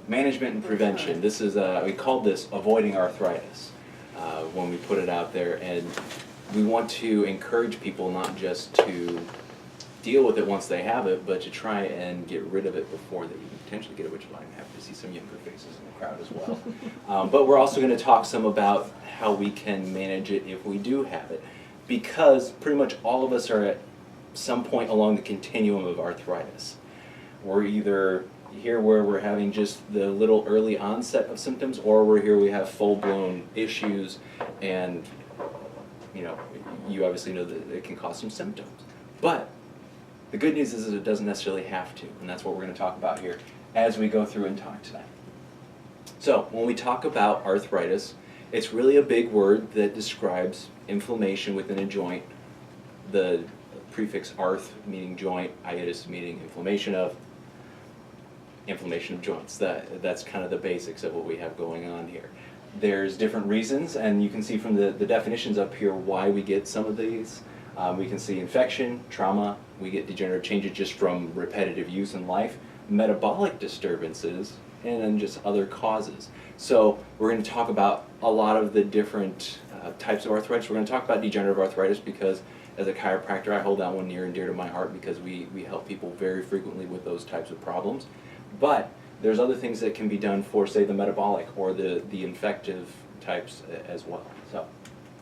management and prevention. This is, we called this avoiding arthritis when we put it out there, and we want to encourage people not just to deal with it once they have it, but to try and get rid of it before they even potentially get it, which I'm happy to see some younger faces in the crowd as well. But we're also going to talk some about how we can manage it if we do have it, because pretty much all of us are at some point along the continuum of arthritis. We're either here where we're having just the little early onset of symptoms, or we're here we have full-blown issues, and you know, you obviously know that it can cause some symptoms. But the good news is that it doesn't necessarily have to, and that's what we're going to talk about here as we go through and talk tonight. So when we talk about arthritis, it's really a big word that describes inflammation within a joint. The prefix arth meaning joint, itis meaning inflammation of joints. That's kind of the basics of what we have going on here. There's different reasons, and you can see from the definitions up here why we get some of these. We can see infection, trauma, we get degenerative changes just from repetitive use in life, metabolic disturbances, and then just other causes. So we're going to talk about a lot of the different types of arthritis. We're going to talk about degenerative arthritis because as a chiropractor I hold that one near and dear to my heart because we help people very frequently with those types of problems. But there's other things that can be done for, say, the metabolic or the infective types as well. So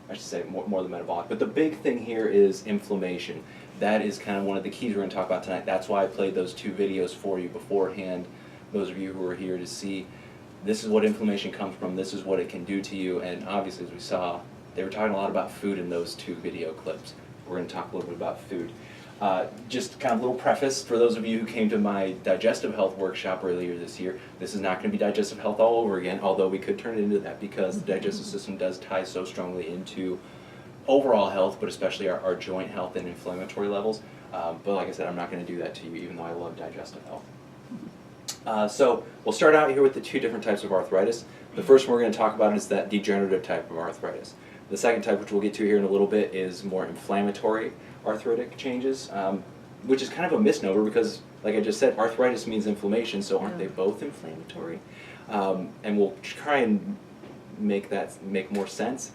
I should say more the metabolic. But the big thing here is inflammation. That is kind of one of the keys we're going to talk about tonight. That's why I played those two videos for you beforehand. Those of you who are here to see, this is what inflammation comes from, this is what it can do to you, and obviously as we saw, they were talking a lot about food in those two video clips. We're going to talk a little bit about food. Just kind of a little preface for those of you who came to my digestive health workshop earlier this year. This is not going to be digestive health all over again, although we could turn it into that because the digestive system does tie so strongly into overall health, but especially our joint health and inflammatory levels. But like I said, I'm not going to do that to you, even though I love digestive health. So we'll start out here with the two different types of arthritis. The first one we're going to talk about is that degenerative type of arthritis. The second type, which we'll get to here in a little bit, is more inflammatory arthritic changes, which is kind of a misnomer because, like I just said, arthritis means inflammation, so aren't they both inflammatory? And we'll try and make that make more sense.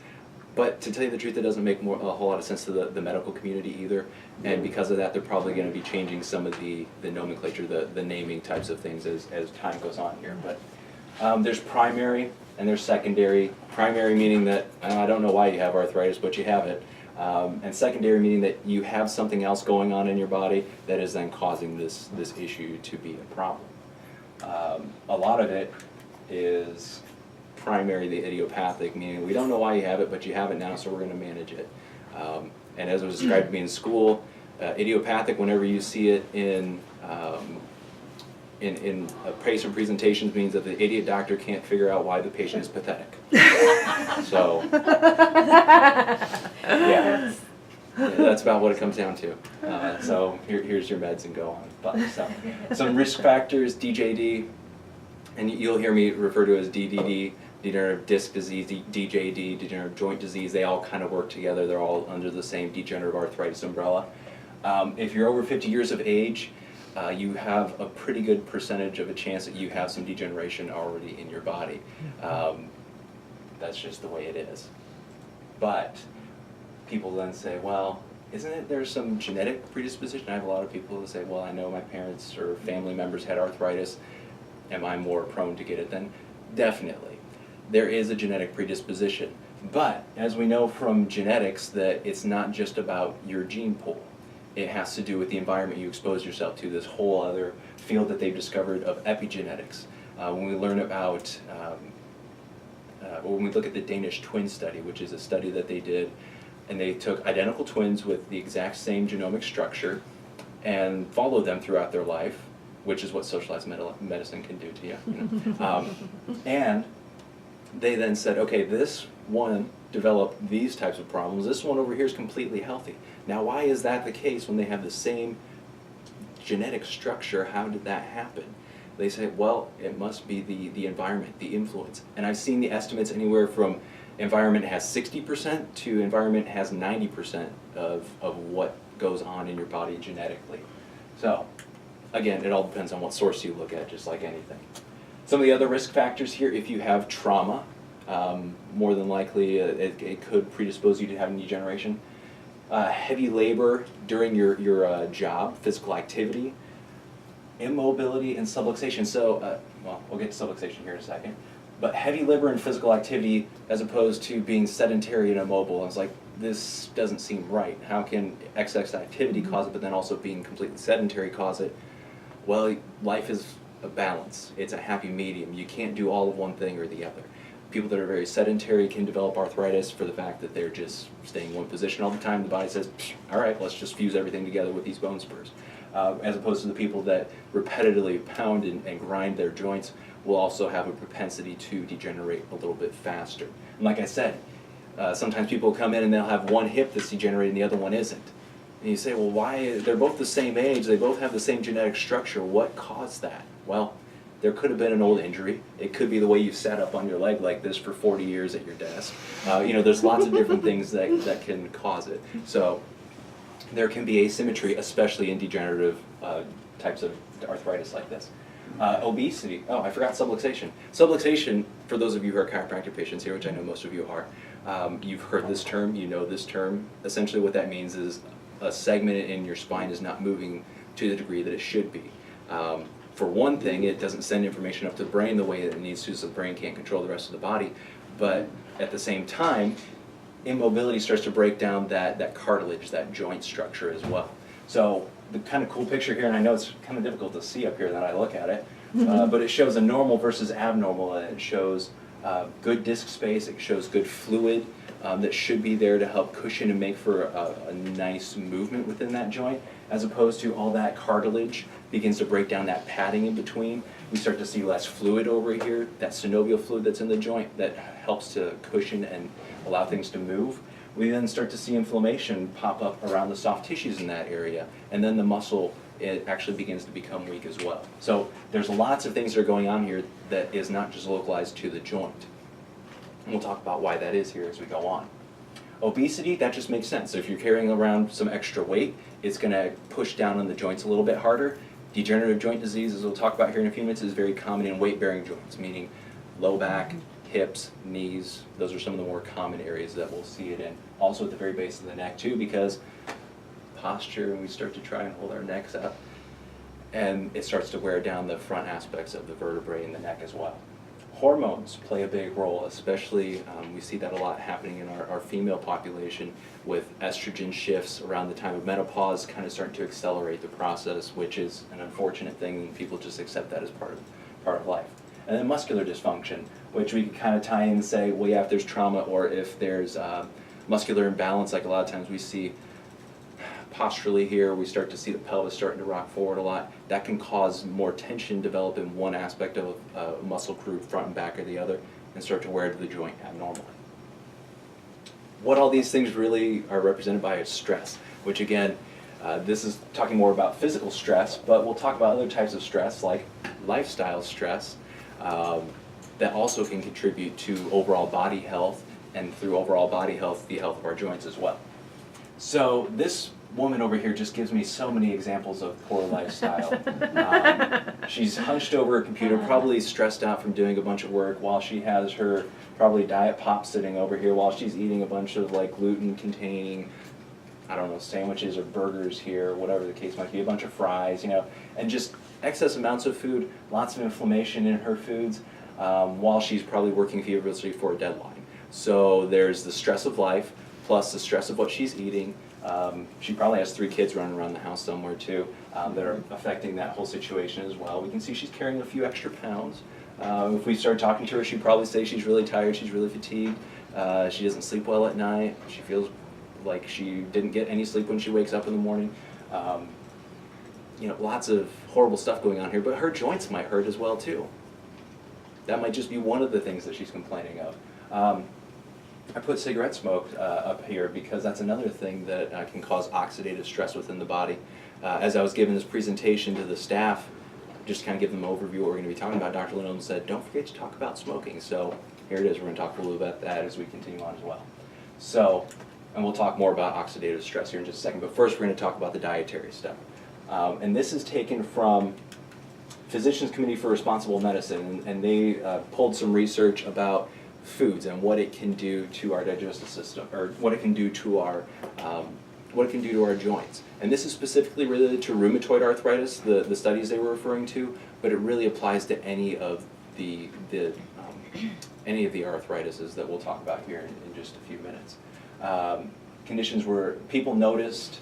But to tell you the truth, it doesn't make a whole lot of sense to the medical community either. And because of that, they're probably going to be changing some of the nomenclature, the naming types of things as time goes on here. But there's primary and there's secondary. Primary meaning that I don't know why you have arthritis, but you have it. And secondary meaning that you have something else going on in your body that is then causing this issue to be a problem. A lot of it is primary, the idiopathic, meaning we don't know why you have it, but you have it now, so we're going to manage it. And as it was described to me in school, idiopathic, whenever you see it in patient presentations, means that the idiot doctor can't figure out why the patient is pathetic. So, yeah, that's about what it comes down to. So here's your meds and go on. But, so, some risk factors, DJD, and you'll hear me refer to as DDD, degenerative disc disease, DJD, degenerative joint disease. They all kind of work together. They're all under the same degenerative arthritis umbrella. If you're over 50 years of age, you have a pretty good percentage of a chance that you have some degeneration already in your body. That's just the way it is. But people then say, well, isn't it there some genetic predisposition? I have a lot of people who say, well, I know my parents or family members had arthritis. Am I more prone to get it then? Definitely. There is a genetic predisposition. But as we know from genetics that it's not just about your gene pool. It has to do with the environment you expose yourself to, this whole other field that they've discovered of epigenetics. When we learn about, when we look at the Danish twin study, which is a study that they did, and they took identical twins with the exact same genomic structure and followed them throughout their life, which is what socialized medicine can do to you. And they then said, okay, this one developed these types of problems. This one over here is completely healthy. Now, why is that the case when they have the same genetic structure? How did that happen? They say, well, it must be the environment, the influence. And I've seen the estimates anywhere from environment has 60% to environment has 90% of what goes on in your body genetically. So, again, it all depends on what source you look at, just like anything. Some of the other risk factors here, if you have trauma, more than likely it could predispose you to having degeneration. Heavy labor during your job, physical activity, immobility, and subluxation. So, well, we'll get to subluxation here in a second. But heavy labor and physical activity as opposed to being sedentary and immobile. It's like, this doesn't seem right. How can excess activity cause it, but then also being completely sedentary cause it? Well, life is a balance. It's a happy medium. You can't do all of one thing or the other. People that are very sedentary can develop arthritis for the fact that they're just staying in one position all the time. The body says, all right, let's just fuse everything together with these bone spurs. As opposed to the people that repetitively pound and grind their joints will also have a propensity to degenerate a little bit faster. And like I said, sometimes people come in and they'll have one hip that's degenerating and the other one isn't. And you say, well, why? They're both the same age, they both have the same genetic structure. What caused that? Well, there could have been an old injury. It could be the way you sat up on your leg like this for 40 years at your desk. There's lots of different things that can cause it. So there can be asymmetry, especially in degenerative types of arthritis like this. Obesity. Oh, I forgot subluxation. Subluxation, for those of you who are chiropractic patients here, which I know most of you are, you've heard this term, you know this term. Essentially what that means is a segment in your spine is not moving to the degree that it should be. For one thing, it doesn't send information up to the brain the way that it needs to, so the brain can't control the rest of the body. But at the same time, immobility starts to break down that cartilage, that joint structure as well. So the kind of cool picture here, and I know it's kind of difficult to see up here that I look at it, but it shows a normal versus abnormal, and it shows good disc space, it shows good fluid that should be there to help cushion and make for a nice movement within that joint, as opposed to all that cartilage begins to break down that padding in between. We start to see less fluid over here, that synovial fluid that's in the joint that helps to cushion and allow things to move. We then start to see inflammation pop up around the soft tissues in that area, and then the muscle, it actually begins to become weak as well. So there's lots of things that are going on here that is not just localized to the joint. And we'll talk about why that is here as we go on. Obesity, that just makes sense. So if you're carrying around some extra weight, it's going to push down on the joints a little bit harder. Degenerative joint disease, as we'll talk about here in a few minutes, is very common in weight-bearing joints, meaning low back, hips, knees. Those are some of the more common areas that we'll see it in. Also at the very base of the neck too, because posture, and we start to try and hold our necks up, and it starts to wear down the front aspects of the vertebrae in the neck as well. Hormones play a big role, especially we see that a lot happening in our female population with estrogen shifts around the time of menopause, kind of starting to accelerate the process, which is an unfortunate thing, and people just accept that as part of life. And then muscular dysfunction, which we can kind of tie in and say, well, yeah, if there's trauma or if there's muscular imbalance, like a lot of times we see posturally here, we start to see the pelvis starting to rock forward a lot. That can cause more tension develop in one aspect of a muscle group, front and back or the other, and start to wear the joint abnormally. What all these things really are represented by is stress, which again, this is talking more about physical stress, but we'll talk about other types of stress like lifestyle stress that also can contribute to overall body health, and through overall body health, the health of our joints as well. So this woman over here just gives me so many examples of poor lifestyle. She's hunched over her computer, probably stressed out from doing a bunch of work, while she has her probably diet pop sitting over here while she's eating a bunch of like gluten-containing, I don't know, sandwiches or burgers here, whatever the case might be, a bunch of fries, and just excess amounts of food, lots of inflammation in her foods, while she's probably working feverishly for a deadline. So there's the stress of life, plus the stress of what she's eating. She probably has 3 kids running around the house somewhere too that are affecting that whole situation as well. We can see she's carrying a few extra pounds. If we start talking to her, she'd probably say she's really tired, she's really fatigued, she doesn't sleep well at night, she feels like she didn't get any sleep when she wakes up in the morning. Lots of horrible stuff going on here, but her joints might hurt as well too. That might just be one of the things that she's complaining of. I put cigarette smoke up here because that's another thing that can cause oxidative stress within the body. As I was giving this presentation to the staff, just kind of give them an overview of what we're going to be talking about, Dr. Lindholm said, don't forget to talk about smoking. So here it is. We're going to talk a little bit about that as we continue on as well. So, and we'll talk more about oxidative stress here in just a second, but first we're going to talk about the dietary stuff. And this is taken from Physicians Committee for Responsible Medicine, and they pulled some research about foods and what it can do to our digestive system, or what it can do to our joints. And this is specifically related to rheumatoid arthritis, the studies they were referring to, but it really applies to any of the arthritises that we'll talk about here in just a few minutes. Conditions where people noticed,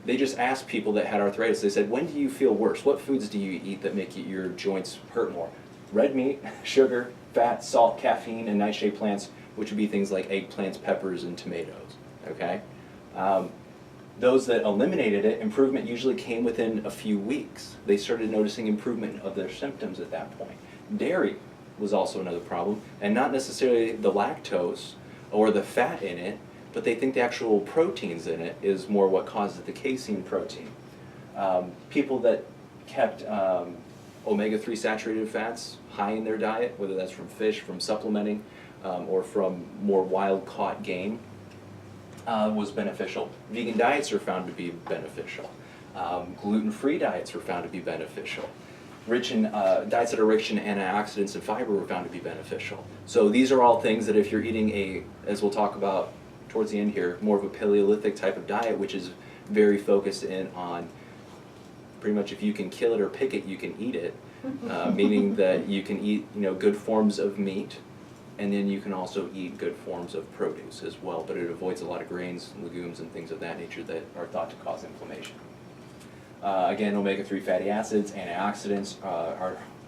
they just asked people that had arthritis, they said, when do you feel worse? What foods do you eat that make your joints hurt more? Red meat, sugar, fat, salt, caffeine, and nightshade plants, which would be things like eggplants, peppers, and tomatoes, okay? Those that eliminated it, improvement usually came within a few weeks. They started noticing improvement of their symptoms at that point. Dairy was also another problem, and not necessarily the lactose or the fat in it, but they think the actual proteins in it is more what causes the casein protein. People that kept omega-3 saturated fats high in their diet, whether that's from fish, from supplementing, or from more wild-caught game, was beneficial. Vegan diets are found to be beneficial. Gluten-free diets were found to be beneficial. Diets that are rich in antioxidants and fiber were found to be beneficial. So these are all things that if you're eating as we'll talk about towards the end here, more of a Paleolithic type of diet, which is very focused in on pretty much if you can kill it or pick it, you can eat it, meaning that you can eat good forms of meat, and then you can also eat good forms of produce as well, but it avoids a lot of grains, legumes, and things of that nature that are thought to cause inflammation. Again, omega-3 fatty acids, antioxidants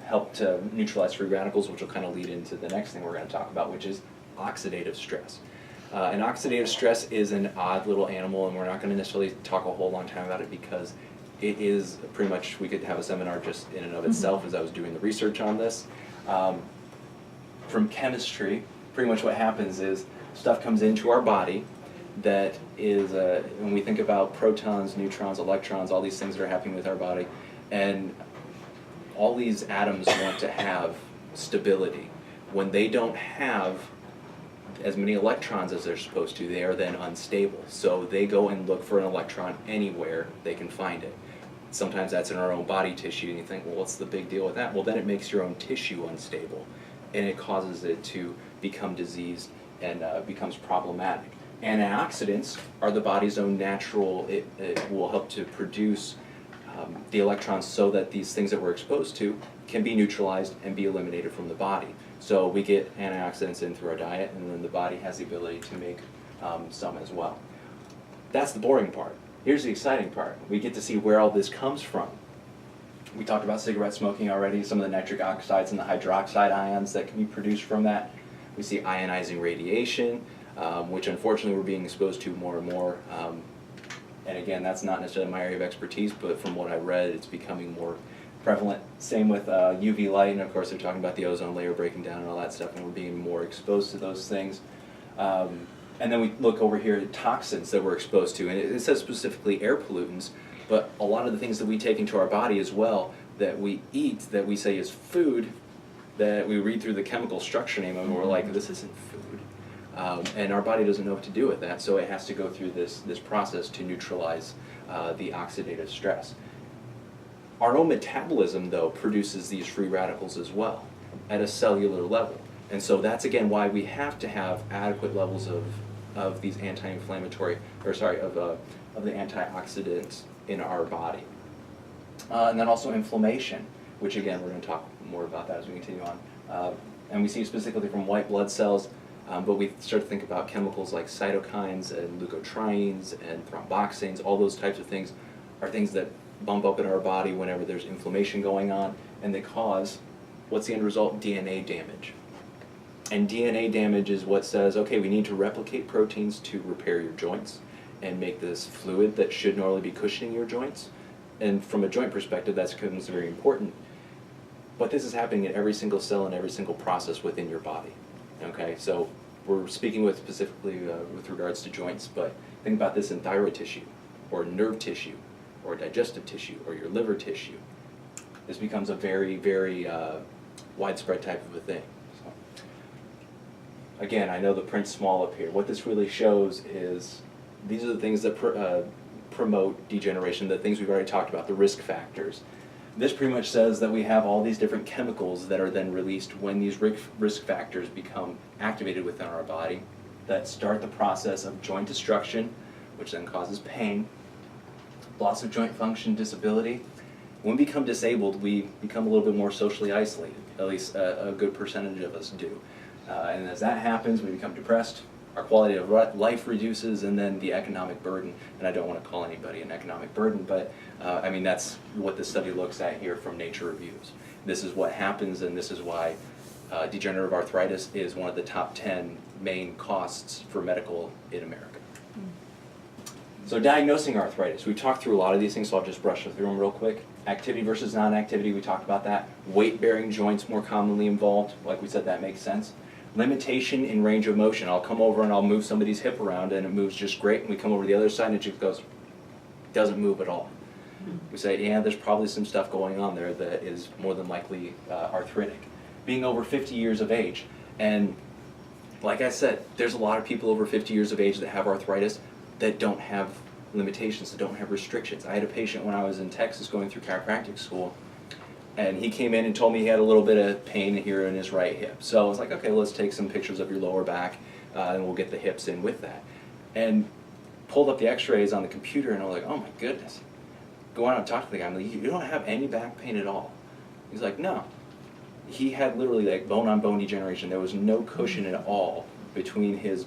help to neutralize free radicals, which will kind of lead into the next thing we're going to talk about, which is oxidative stress. And oxidative stress is an odd little animal, and we're not going to necessarily talk a whole long time about it because it is pretty much, we could have a seminar just in and of itself as I was doing the research on this. From chemistry, pretty much what happens is stuff comes into our body that is, when we think about protons, neutrons, electrons, all these things that are happening with our body, and all these atoms want to have stability. When they don't have as many electrons as they're supposed to, they are then unstable. So they go and look for an electron anywhere they can find it. Sometimes that's in our own body tissue, and you think, well, what's the big deal with that? Well, then it makes your own tissue unstable, and it causes it to become diseased and becomes problematic. Antioxidants are the body's own natural, it will help to produce the electrons so that these things that we're exposed to can be neutralized and be eliminated from the body. So we get antioxidants in through our diet, and then the body has the ability to make some as well. That's the boring part. Here's the exciting part. We get to see where all this comes from. We talked about cigarette smoking already, some of the nitric oxides and the hydroxide ions that can be produced from that. We see ionizing radiation, which unfortunately we're being exposed to more and more. And again, that's not necessarily my area of expertise, but from what I read, it's becoming more prevalent. Same with UV light, and of course they're talking about the ozone layer breaking down and all that stuff, and we're being more exposed to those things. And then we look over here at toxins that we're exposed to, and it says specifically air pollutants, but a lot of the things that we take into our body as well, that we eat, that we say is food, that we read through the chemical structure name and we're like, this isn't food. And our body doesn't know what to do with that, so it has to go through this process to neutralize the oxidative stress. Our own metabolism, though, produces these free radicals as well at a cellular level. And so that's, again, why we have to have adequate levels of these anti-inflammatory, of the antioxidants in our body. And then also inflammation, which, again, we're going to talk more about that as we continue on. And we see specifically from white blood cells, but we start to think about chemicals like cytokines and leukotrienes and thromboxanes. All those types of things are things that bump up in our body whenever there's inflammation going on, and they cause, what's the end result? DNA damage. And DNA damage is what says, okay, we need to replicate proteins to repair your joints and make this fluid that should normally be cushioning your joints. And from a joint perspective, that's very important. But this is happening in every single cell and every single process within your body. Okay, so we're speaking with specifically with regards to joints, but think about this in thyroid tissue, or nerve tissue, or digestive tissue, or your liver tissue. This becomes a very, very widespread type of a thing. So, again, I know the print's small up here. What this really shows is these are the things that promote degeneration, the things we've already talked about, the risk factors. This pretty much says that we have all these different chemicals that are then released when these risk factors become activated within our body that start the process of joint destruction, which then causes pain, loss of joint function, disability. When we become disabled, we become a little bit more socially isolated, at least a good percentage of us do. And as that happens, we become depressed, our quality of life reduces, and then the economic burden, and I don't want to call anybody an economic burden, but I mean, that's what this study looks at here from Nature Reviews. This is what happens, and this is why degenerative arthritis is one of the top 10 main costs for medical in America. So diagnosing arthritis, we talked through a lot of these things, so I'll just brush through them real quick. Activity versus non-activity, we talked about that. Weight-bearing joints more commonly involved, like we said, that makes sense. Limitation in range of motion. I'll come over and I'll move somebody's hip around and it moves just great, and we come over to the other side and it just goes, doesn't move at all. We say, yeah, there's probably some stuff going on there that is more than likely arthritic. Being over 50 years of age, and like I said, there's a lot of people over 50 years of age that have arthritis that don't have limitations, that don't have restrictions. I had a patient when I was in Texas going through chiropractic school, and he came in and told me he had a little bit of pain here in his right hip. So I was like, okay, let's take some pictures of your lower back, and we'll get the hips in with that. And pulled up the x-rays on the computer, and I was like, oh my goodness. Go out and talk to the guy. I'm like, you don't have any back pain at all? He's like, no. He had literally like bone-on-bone degeneration. There was no cushion at all between his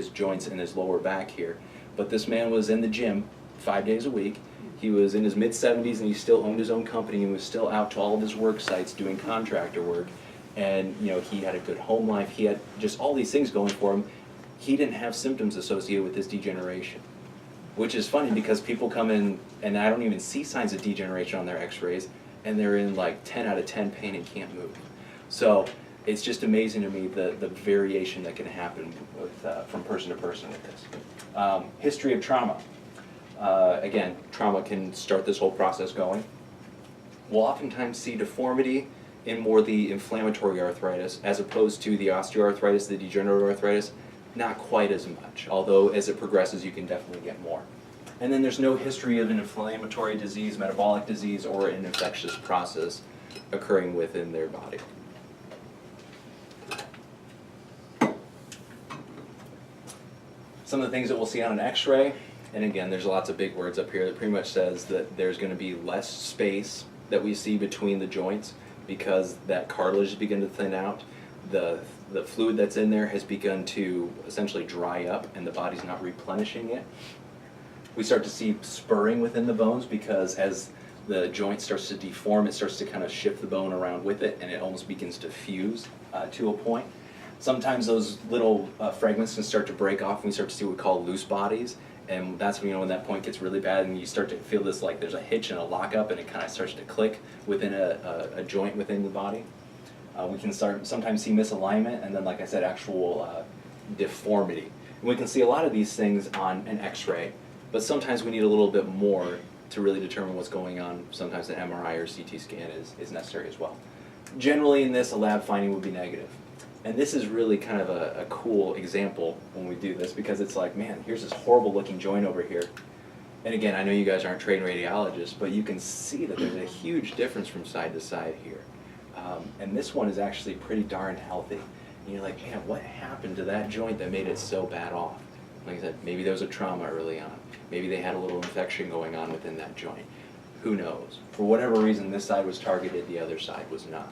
joints and his lower back here. But this man was in the gym 5 days a week. He was in his mid-70s and he still owned his own company and was still out to all of his work sites doing contractor work. And you know, he had a good home life. He had just all these things going for him. He didn't have symptoms associated with this degeneration, which is funny because people come in and I don't even see signs of degeneration on their x-rays, and they're in like 10 out of 10 pain and can't move. So it's just amazing to me the variation that can happen with, from person to person with this. History of trauma. Again, trauma can start this whole process going. We'll oftentimes see deformity in more the inflammatory arthritis as opposed to the osteoarthritis, the degenerative arthritis. Not quite as much, although as it progresses you can definitely get more. And then there's no history of an inflammatory disease, metabolic disease, or an infectious process occurring within their body. Some of the things that we'll see on an x-ray, and again, there's lots of big words up here that pretty much says that there's going to be less space that we see between the joints because that cartilage has begun to thin out. The fluid that's in there has begun to essentially dry up and the body's not replenishing it. We start to see spurring within the bones because as the joint starts to deform, it starts to kind of shift the bone around with it and it almost begins to fuse to a point. Sometimes those little fragments can start to break off and we start to see what we call loose bodies, and that's when, you know, when that point gets really bad and you start to feel this like there's a hitch and a lockup and it kind of starts to click within a joint within the body. We can sometimes see misalignment and then, like I said, actual deformity. And we can see a lot of these things on an x-ray, but sometimes we need a little bit more to really determine what's going on. Sometimes an MRI or CT scan is necessary as well. Generally in this, a lab finding would be negative. And this is really kind of a cool example when we do this because it's like, man, here's this horrible looking joint over here. And again, I know you guys aren't trained radiologists, but you can see that there's a huge difference from side to side here. And this one is actually pretty darn healthy. And you're like, man, what happened to that joint that made it so bad off? Like I said, maybe there was a trauma early on. Maybe they had a little infection going on within that joint. Who knows? For whatever reason, this side was targeted, the other side was not.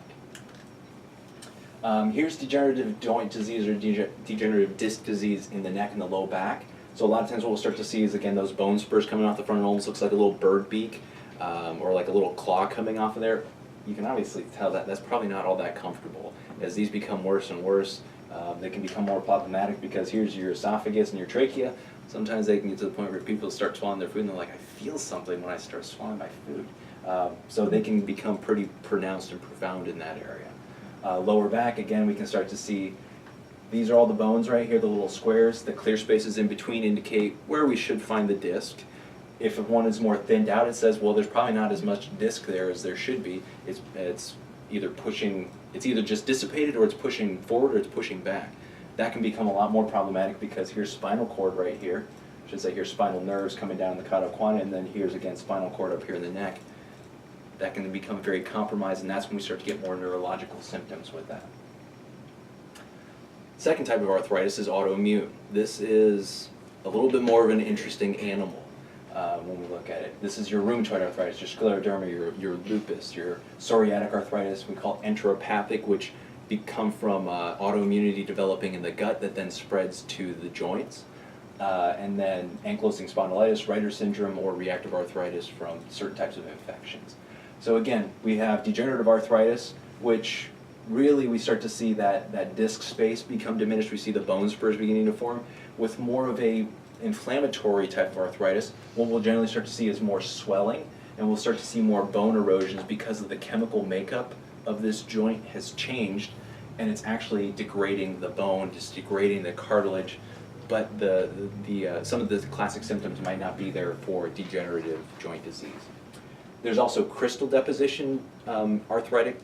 Here's degenerative joint disease or degenerative disc disease in the neck and the low back. So a lot of times what we'll start to see is, again, those bone spurs coming off the front. It almost looks like a little bird beak or like a little claw coming off of there. You can obviously tell that that's probably not all that comfortable. As these become worse and worse, they can become more problematic because here's your esophagus and your trachea. Sometimes they can get to the point where people start swallowing their food and they're like, I feel something when I start swallowing my food. So they can become pretty pronounced and profound in that area. Lower back, again, we can start to see these are all the bones right here, the little squares. The clear spaces in between indicate where we should find the disc. If one is more thinned out, it says, well, there's probably not as much disc there as there should be. It's either just dissipated or it's pushing forward or it's pushing back. That can become a lot more problematic because here's spinal cord right here. I should say here's spinal nerves coming down the cauda equina, and then here's again spinal cord up here in the neck. that can become very compromised, and that's when we start to get more neurological symptoms with that. Second type of arthritis is autoimmune. This is a little bit more of an interesting animal when we look at it. This is your rheumatoid arthritis, your scleroderma, your lupus, your psoriatic arthritis, we call enteropathic, which come from autoimmunity developing in the gut that then spreads to the joints. And then ankylosing spondylitis, Reiter syndrome, or reactive arthritis from certain types of infections. So again, we have degenerative arthritis, which really we start to see that disc space become diminished. We see the bone spurs beginning to form. With more of a inflammatory type of arthritis, what we'll generally start to see is more swelling, and we'll start to see more bone erosions because of the chemical makeup of this joint has changed, and it's actually degrading the bone, just degrading the cartilage, but some of the classic symptoms might not be there for degenerative joint disease. There's also crystal deposition arthritic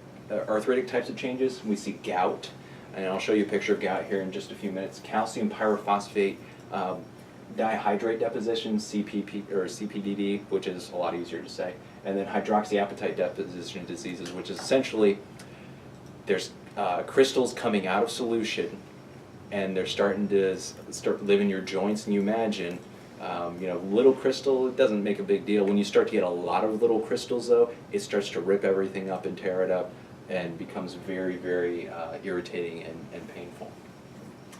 types of changes. We see gout, and I'll show you a picture of gout here in just a few minutes. Calcium pyrophosphate dihydrate deposition, CPDD, which is a lot easier to say, and then hydroxyapatite deposition diseases, which is essentially there's crystals coming out of solution, and they're starting to live in your joints, and you imagine little crystal, it doesn't make a big deal. When you start to get a lot of little crystals, though, it starts to rip everything up and tear it up, and becomes very, very irritating and painful.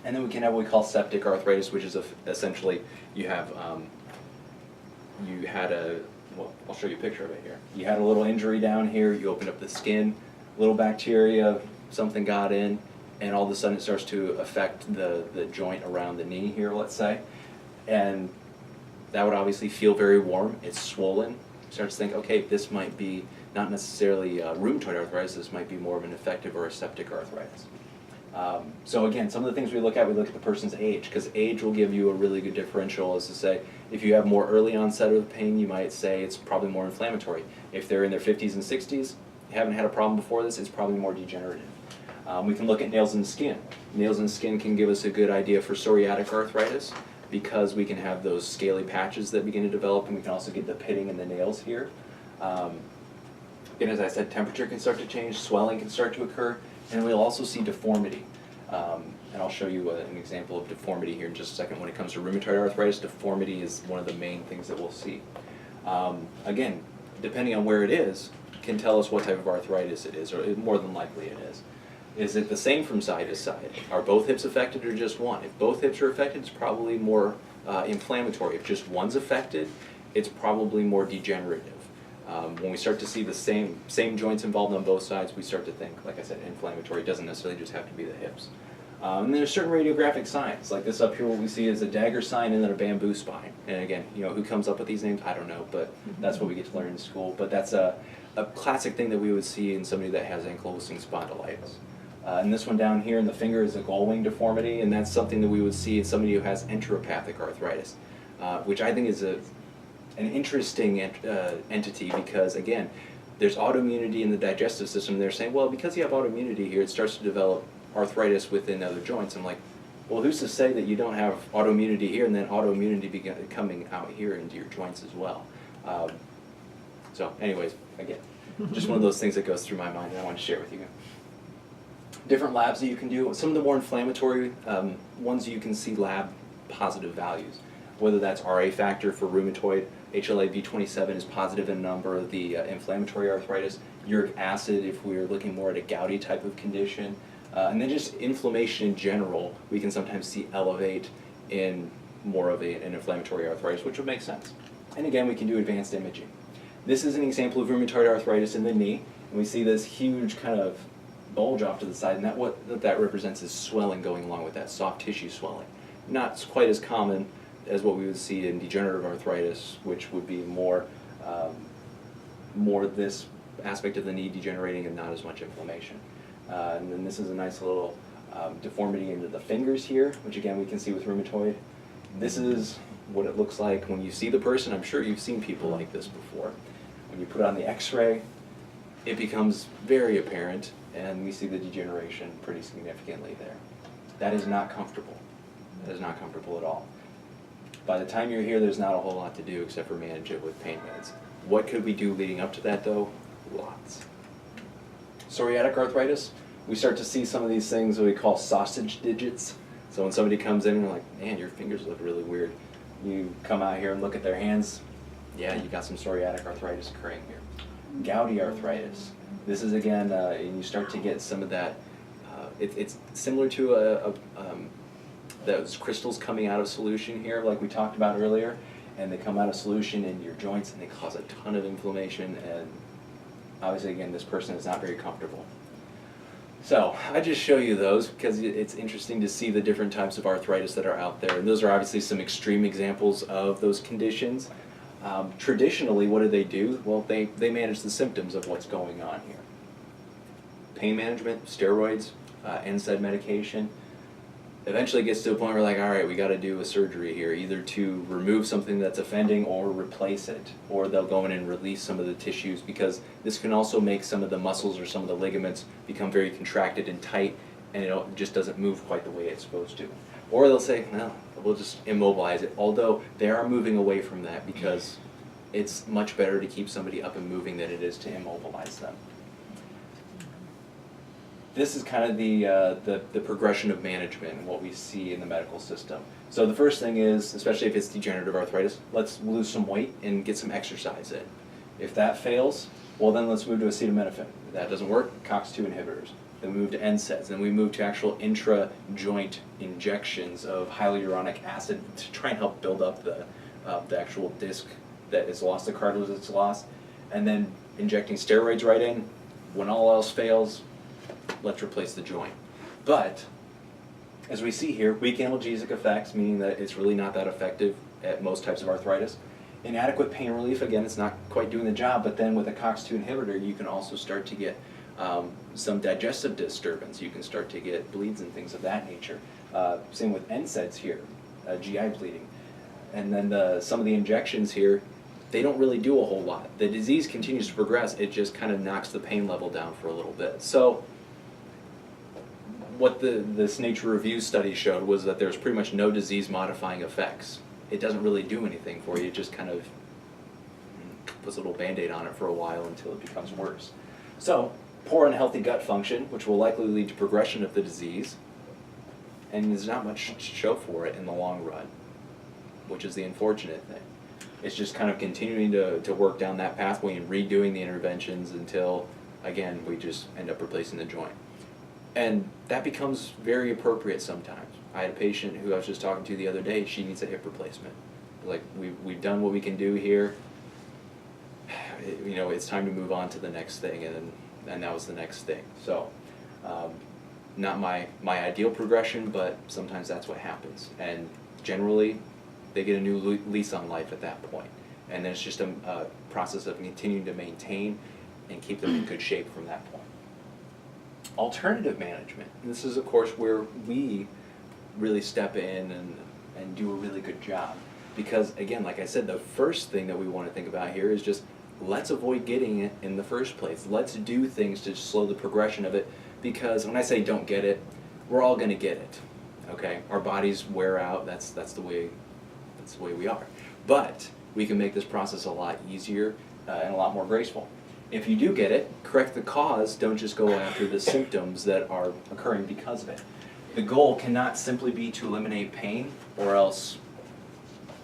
And then we can have what we call septic arthritis, which is essentially you had I'll show you a picture of it here. You had a little injury down here, you opened up the skin, little bacteria, something got in, and all of a sudden it starts to affect the joint around the knee here, let's say. And that would obviously feel very warm, it's swollen. You start to think, okay, this might be not necessarily rheumatoid arthritis, this might be more of an infective or a septic arthritis. So again, some of the things we look at the person's age, because age will give you a really good differential, as to say, if you have more early onset of pain, you might say it's probably more inflammatory. If they're in their 50s and 60s, haven't had a problem before this, it's probably more degenerative. We can look at nails and skin. Nails and skin can give us a good idea for psoriatic arthritis, because we can have those scaly patches that begin to develop, and we can also get the pitting in the nails here. Again, as I said, temperature can start to change, swelling can start to occur, and we'll also see deformity. And I'll show you an example of deformity here in just a second. When it comes to rheumatoid arthritis, deformity is one of the main things that we'll see. Again, depending on where it is, can tell us what type of arthritis it is, or more than likely it is. Is it the same from side to side? Are both hips affected or just one? If both hips are affected, it's probably more inflammatory. If just one's affected, it's probably more degenerative. When we start to see the same joints involved on both sides, we start to think, like I said, inflammatory. It doesn't necessarily just have to be the hips. And then there's certain radiographic signs, like this up here, what we see is a dagger sign and then a bamboo spine. And again, who comes up with these names? I don't know, but that's what we get to learn in school. But that's a classic thing that we would see in somebody that has ankylosing spondylitis. And this one down here in the finger is a gull wing deformity, and that's something that we would see in somebody who has enteropathic arthritis, which I think is an interesting entity, because again, there's autoimmunity in the digestive system. They're saying, well, because you have autoimmunity here, it starts to develop arthritis within other joints. I'm like, well, who's to say that you don't have autoimmunity here and then autoimmunity coming out here into your joints as well? So anyways, again, just one of those things that goes through my mind and I want to share with you. Different labs that you can do. Some of the more inflammatory ones, you can see lab positive values, whether that's RA factor for rheumatoid, HLA-B27 is positive in a number of the inflammatory arthritis, uric acid if we're looking more at a gouty type of condition, and then just inflammation in general, we can sometimes see elevate in more of an inflammatory arthritis, which would make sense. And again, we can do advanced imaging. This is an example of rheumatoid arthritis in the knee, and we see this huge kind of bulge off to the side, and what that represents is swelling going along with that, soft tissue swelling. Not quite as common as what we would see in degenerative arthritis, which would be more this aspect of the knee degenerating and not as much inflammation. And then this is a nice little deformity into the fingers here, which again we can see with rheumatoid. This is what it looks like when you see the person. I'm sure you've seen people like this before. When you put on the x-ray, it becomes very apparent, and we see the degeneration pretty significantly there. That is not comfortable. That is not comfortable at all. By the time you're here, there's not a whole lot to do except for manage it with pain meds. What could we do leading up to that, though? Lots. Psoriatic arthritis, we start to see some of these things that we call sausage digits. So when somebody comes in and they're like, man, your fingers look really weird. You come out here and look at their hands, yeah, you got some psoriatic arthritis occurring here. Gouty arthritis. This is again, and you start to get some of that, it's similar to those crystals coming out of solution here, like we talked about earlier, and they come out of solution in your joints and they cause a ton of inflammation, and obviously again, this person is not very comfortable. So I just show you those because it's interesting to see the different types of arthritis that are out there, and those are obviously some extreme examples of those conditions. Traditionally, what do? Well, they manage the symptoms of what's going on here. Pain management, steroids, NSAID medication. Eventually it gets to a point where like, all right, we got to do a surgery here, either to remove something that's offending or replace it, or they'll go in and release some of the tissues, because this can also make some of the muscles or some of the ligaments become very contracted and tight, and it just doesn't move quite the way it's supposed to. Or they'll say, no, we'll just immobilize it, although they are moving away from that because it's much better to keep somebody up and moving than it is to immobilize them. This is kind of the progression of management and what we see in the medical system. So the first thing is, especially if it's degenerative arthritis, let's lose some weight and get some exercise in. If that fails, well then let's move to acetaminophen. If that doesn't work, COX-2 inhibitors. Then we move to NSAIDs. Then we move to actual intra-joint injections of hyaluronic acid to try and help build up the actual disc that is lost, the cartilage that's lost. And then injecting steroids right in. When all else fails, let's replace the joint. But, as we see here, weak analgesic effects, meaning that it's really not that effective at most types of arthritis. Inadequate pain relief, again, it's not quite doing the job, but then with a COX-2 inhibitor, you can also start to get some digestive disturbance. You can start to get bleeds and things of that nature. Same with NSAIDs here, GI bleeding. And then some of the injections here, they don't really do a whole lot. The disease continues to progress, it just kind of knocks the pain level down for a little bit. So, what this Nature Review study showed was that there's pretty much no disease-modifying effects. It doesn't really do anything for you, it just kind of puts a little Band-Aid on it for a while until it becomes worse. So, poor unhealthy gut function, which will likely lead to progression of the disease, and there's not much to show for it in the long run, which is the unfortunate thing. It's just kind of continuing to work down that pathway and redoing the interventions until, again, we just end up replacing the joint. And that becomes very appropriate sometimes. I had a patient who I was just talking to the other day, she needs a hip replacement. Like, we've done what we can do here. You know, it's time to move on to the next thing, and that was the next thing. So, not my ideal progression, but sometimes that's what happens. And generally, they get a new lease on life at that point. And then it's just a process of continuing to maintain and keep them in good shape from that point. Alternative management. And this is, of course, where we really step in and do a really good job. Because, again, like I said, the first thing that we want to think about here is just let's avoid getting it in the first place. Let's do things to slow the progression of it. Because when I say don't get it, we're all going to get it. Okay? Our bodies wear out. That's the way we are. But we can make this process a lot easier and a lot more graceful. If you do get it, correct the cause, don't just go after the symptoms that are occurring because of it. The goal cannot simply be to eliminate pain, or else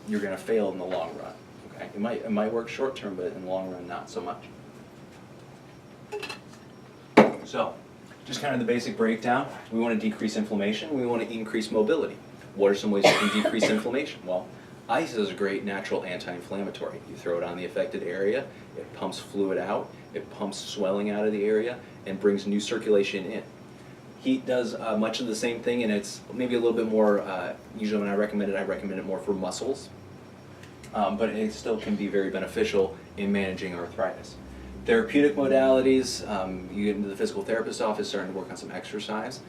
you're going to fail in the long run. Okay? It might work short term, but in the long run, not so much. So, just kind of the basic breakdown. We want to decrease inflammation, we want to increase mobility. What are some ways you can decrease inflammation? Well, ice is a great natural anti-inflammatory. You throw it on the affected area, it pumps fluid out, it pumps swelling out of the area, and brings new circulation in. Heat does much of the same thing, and it's maybe a little bit more, usually when I recommend it more for muscles, but it still can be very beneficial in managing arthritis. Therapeutic modalities, you get into the physical therapist's office starting to work on some exercise.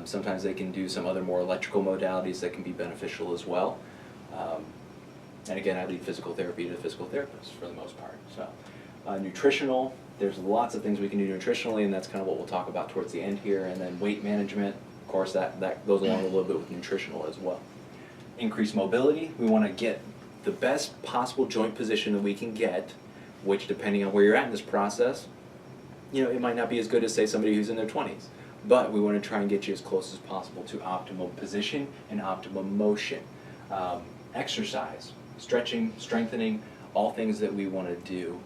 Sometimes they can do some other more electrical modalities that can be beneficial as well. And again, I leave physical therapy to the physical therapist for the most part. So, nutritional, there's lots of things we can do nutritionally, and that's kind of what we'll talk about towards the end here. And then weight management, of course, that goes along a little bit with nutritional as well. Increased mobility, we want to get the best possible joint position that we can get, which depending on where you're at in this process, you know, it might not be as good as, say, somebody who's in their 20s. But we want to try and get you as close as possible to optimal position and optimum motion. Exercise, stretching, strengthening, all things that we want to do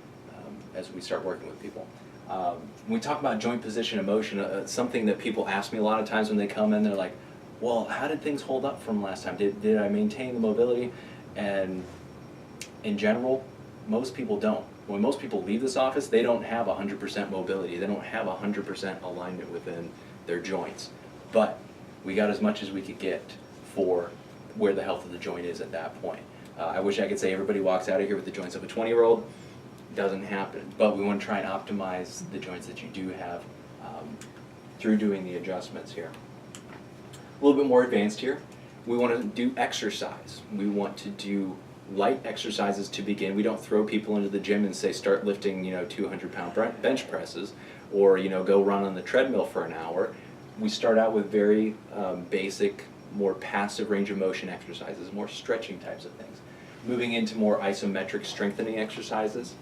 as we start working with people. When we talk about joint position and motion, something that people ask me a lot of times when they come in, they're like, well, how did things hold up from last time? Did I maintain the mobility? And in general, most people don't. When most people leave this office, they don't have 100% mobility. They don't have 100% alignment within their joints. But we got as much as we could get for where the health of the joint is at that point. I wish I could say everybody walks out of here with the joints of a 20-year-old. Doesn't happen. But we want to try and optimize the joints that you do have through doing the adjustments here. A little bit more advanced here. We want to do exercise. We want to do light exercises to begin. We don't throw people into the gym and say start lifting, 200-pound bench presses, or go run on the treadmill for an hour. We start out with very basic, more passive range of motion exercises, more stretching types of things. Moving into more isometric strengthening exercises,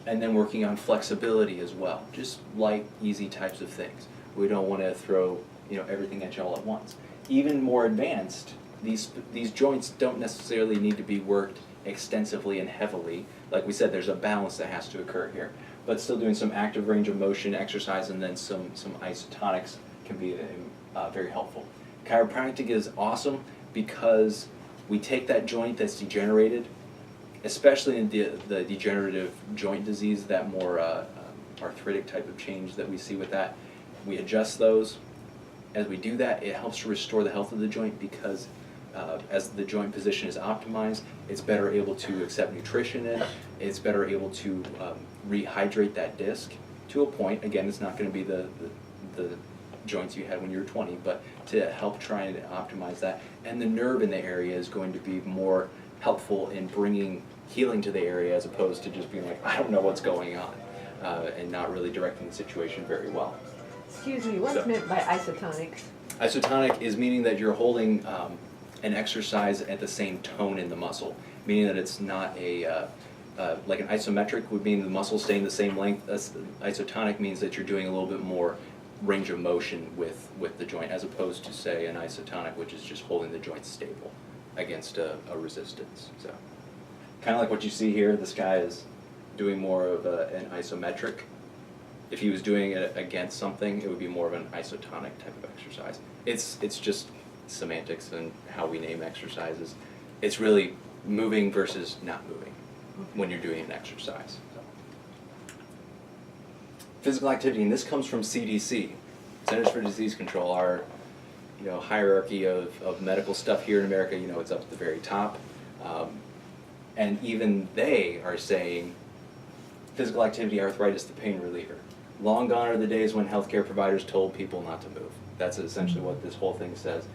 and then working on flexibility as well. Just light, easy types of things. We don't want to throw everything at you all at once. Even more advanced, these joints don't necessarily need to be worked extensively and heavily. Like we said, there's a balance that has to occur here. But still doing some active range of motion exercise and then some isotonics can be very helpful. Chiropractic is awesome because we take that joint that's degenerated, especially in the degenerative joint disease, that more arthritic type of change that we see with that. We adjust those. As we do that, it helps to restore the health of the joint because as the joint position is optimized, it's better able to accept nutrition in, it's better able to rehydrate that disc to a point. Again, it's not going to be the joints you had when you were 20, but to help try and optimize that. And the nerve in the area is going to be more helpful in bringing healing to the area as opposed to just being like, I don't know what's going on, and not really directing the situation very well. Excuse me, what's meant by isotonics? Isotonic is meaning that you're holding an exercise at the same tone in the muscle, meaning that it's not like an isometric would mean the muscle staying the same length. Isotonic means that you're doing a little bit more range of motion with the joint, as opposed to, say, an isotonic, which is just holding the joint stable against a resistance. So, kind of like what you see here, this guy is doing more of an isometric. If he was doing it against something, it would be more of an isotonic type of exercise. It's just semantics and how we name exercises. It's really moving versus not moving when you're doing an exercise. So. Physical activity, and this comes from CDC, Centers for Disease Control, our hierarchy of medical stuff here in America. It's up at the very top, and even they are saying physical activity, arthritis, the pain reliever. Long gone are the days when healthcare providers told people not to move. That's essentially what this whole thing says.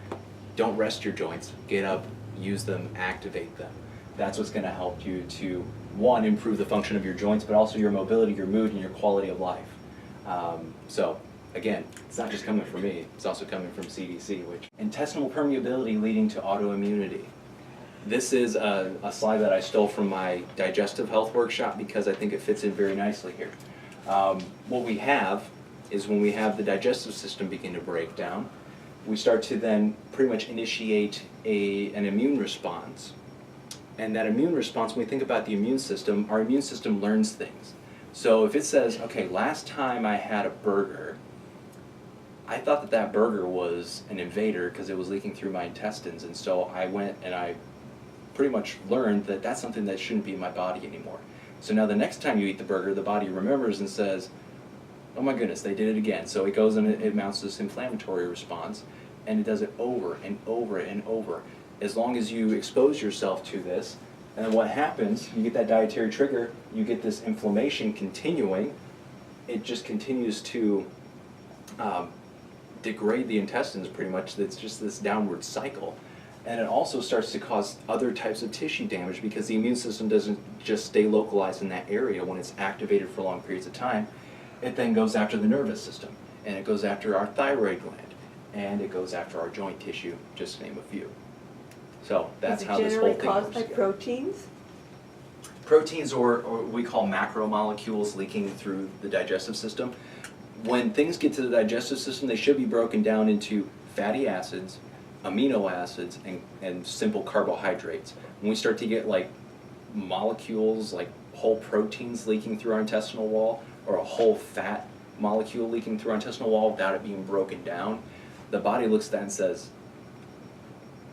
Don't rest your joints. Get up, use them, activate them. That's what's going to help you to, one, improve the function of your joints, but also your mobility, your mood, and your quality of life. So, again, it's not just coming from me. It's also coming from CDC, which intestinal permeability leading to autoimmunity. This is a slide that I stole from my digestive health workshop because I think it fits in very nicely here. What we have is when we have the digestive system begin to break down, we start to then pretty much initiate an immune response. And that immune response, when we think about the immune system, our immune system learns things. So if it says, okay, last time I had a burger, I thought that burger was an invader because it was leaking through my intestines, and so I went and I pretty much learned that that's something that shouldn't be in my body anymore. So now the next time you eat the burger, the body remembers and says, oh my goodness, they did it again. So it goes and it mounts this inflammatory response, and it does it over and over and over. As long as you expose yourself to this, and then what happens, you get that dietary trigger, you get this inflammation continuing, it just continues to degrade the intestines pretty much. It's just this downward cycle. And it also starts to cause other types of tissue damage because the immune system doesn't just stay localized in that area when it's activated for long periods of time. It then goes after the nervous system, and it goes after our thyroid gland, and it goes after our joint tissue, just to name a few. So that's how this whole thing works. Is it generally caused by proteins? Proteins, or we call macromolecules, leaking through the digestive system. when things get to the digestive system, they should be broken down into fatty acids, amino acids, and simple carbohydrates. When we start to get like molecules, like whole proteins leaking through our intestinal wall, or a whole fat molecule leaking through our intestinal wall without it being broken down, the body looks at that and says,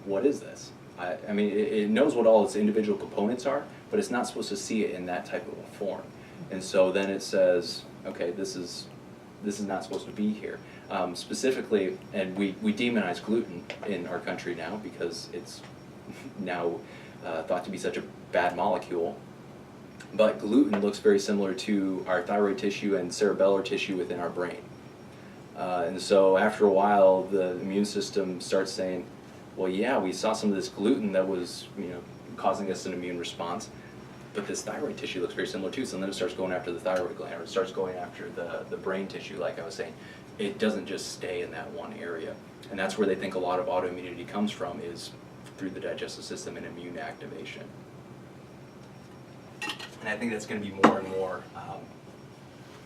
what is this? I mean, it knows what all its individual components are, but it's not supposed to see it in that type of a form. And so then it says, okay, this is not supposed to be here. Specifically, and we demonize gluten in our country now because it's now thought to be such a bad molecule. But gluten looks very similar to our thyroid tissue and cerebellar tissue within our brain. And so after a while, the immune system starts saying, well, yeah, we saw some of this gluten that was, causing us an immune response, but this thyroid tissue looks very similar too. So then it starts going after the thyroid gland, or it starts going after the brain tissue, like I was saying. It doesn't just stay in that one area. And that's where they think a lot of autoimmunity comes from, is through the digestive system and immune activation. And I think that's going to be more and more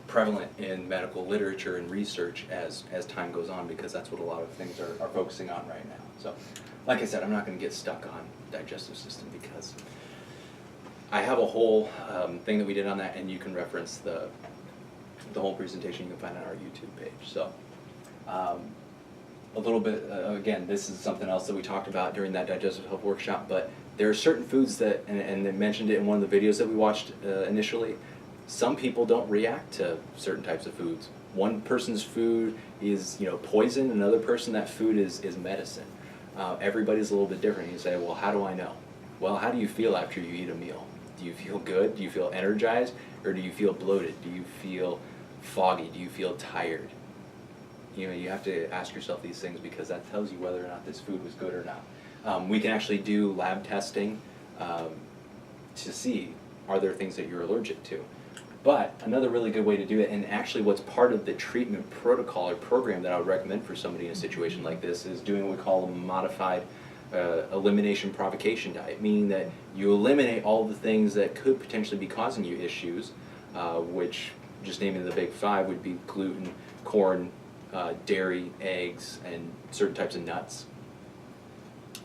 prevalent in medical literature and research as time goes on, because that's what a lot of things are focusing on right now. So, like I said, I'm not going to get stuck on digestive system because I have a whole thing that we did on that, and you can reference the whole presentation. You can find on our YouTube page. So, a little bit, again, this is something else that we talked about during that digestive health workshop, but there are certain foods that, and they mentioned it in one of the videos that we watched initially, some people don't react to certain types of foods. One person's food is, poison, another person, that food is medicine. Everybody's a little bit different. You say, well, how do I know? Well, how do you feel after you eat a meal? Do you feel good? Do you feel energized? Or do you feel bloated? Do you feel foggy? Do you feel tired? You have to ask yourself these things, because that tells you whether or not this food was good or not. We can actually do lab testing to see, are there things that you're allergic to? But another really good way to do it, and actually what's part of the treatment protocol or program that I would recommend for somebody in a situation like this, is doing what we call a modified elimination provocation diet, meaning that you eliminate all the things that could potentially be causing you issues, which, just naming the big five, would be gluten, corn, dairy, eggs, and certain types of nuts.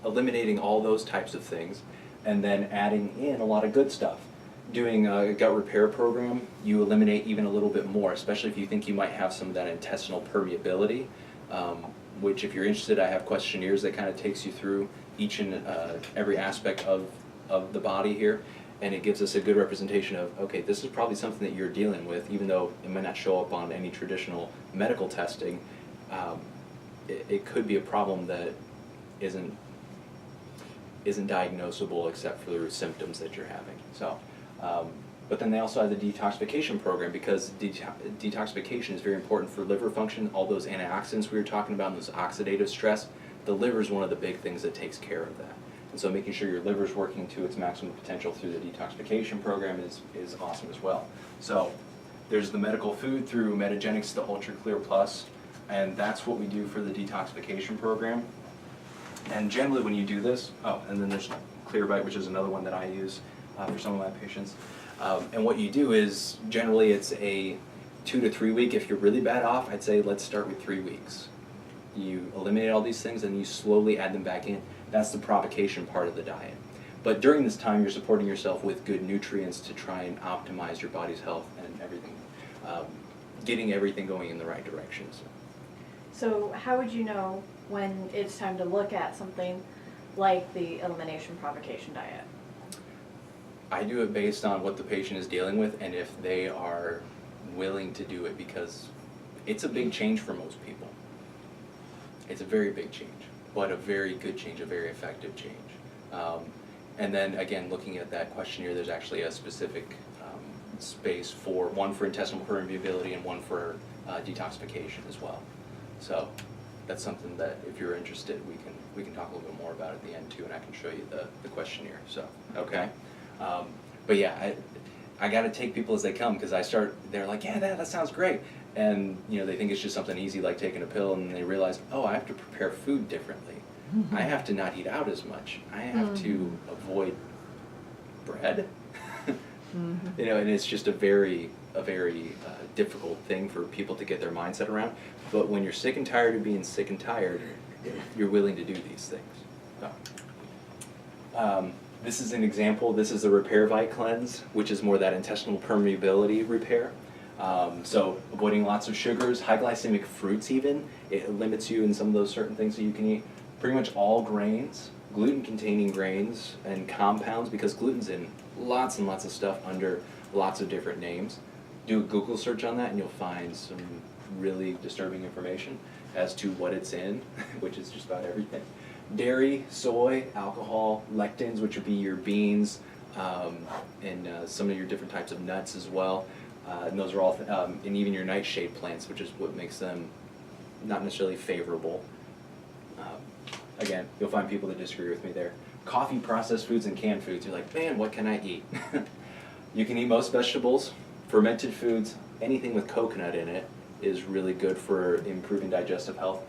Eliminating all those types of things, and then adding in a lot of good stuff. Doing a gut repair program, you eliminate even a little bit more, especially if you think you might have some of that intestinal permeability, which, if you're interested, I have questionnaires that kind of takes you through each and every aspect of the body here, and it gives us a good representation of, okay, this is probably something that you're dealing with, even though it might not show up on any traditional medical testing. It could be a problem that isn't diagnosable except for the symptoms that you're having. So, but then they also have the detoxification program, because detoxification is very important for liver function. All those antioxidants we were talking about, and those oxidative stress, the liver is one of the big things that takes care of that. And so making sure your liver is working to its maximum potential through the detoxification program is awesome as well. So there's the medical food through Metagenics to Ultra Clear Plus, and that's what we do for the detoxification program. And generally when you do this, and then there's ClearBite, which is another one that I use for some of my patients. And what you do is, generally it's a 2 to 3 week. If you're really bad off, I'd say let's start with 3 weeks. You eliminate all these things and you slowly add them back in. That's the provocation part of the diet. But during this time, you're supporting yourself with good nutrients to try and optimize your body's health and everything, getting everything going in the right directions. So how would you know when it's time to look at something like the elimination provocation diet? I do it based on what the patient is dealing with and if they are willing to do it, because it's a big change for most people. It's a very big change, but a very good change, a very effective change. And then again, looking at that questionnaire, there's actually a specific space for one for intestinal permeability and one for detoxification as well. So that's something that, if you're interested, we can talk a little bit more about at the end too, and I can show you the questionnaire. So okay, but yeah, I got to take people as they come, because they're like, yeah, that sounds great, and they think it's just something easy like taking a pill, and they realize, oh, I have to prepare food differently. Mm-hmm. I have to not eat out as much. I have to avoid bread. Mm-hmm. And it's just a very a very difficult thing for people to get their mindset around. But when you're sick and tired of being sick and tired, you're willing to do these things. So, this is an example. This is the Repair Vite Cleanse, which is more that intestinal permeability repair. So avoiding lots of sugars, high glycemic fruits even, it limits you in some of those certain things that you can eat. Pretty much all grains, gluten-containing grains and compounds, because gluten's in lots and lots of stuff under lots of different names. Do a Google search on that and you'll find some really disturbing information as to what it's in, which is just about everything. Dairy, soy, alcohol, lectins, which would be your beans, and some of your different types of nuts as well. And those are all, and even your nightshade plants, which is what makes them not necessarily favorable. Again, you'll find people that disagree with me there. Coffee, processed foods, and canned foods. You're like, man, what can I eat? You can eat most vegetables, fermented foods, anything with coconut in it is really good for improving digestive health.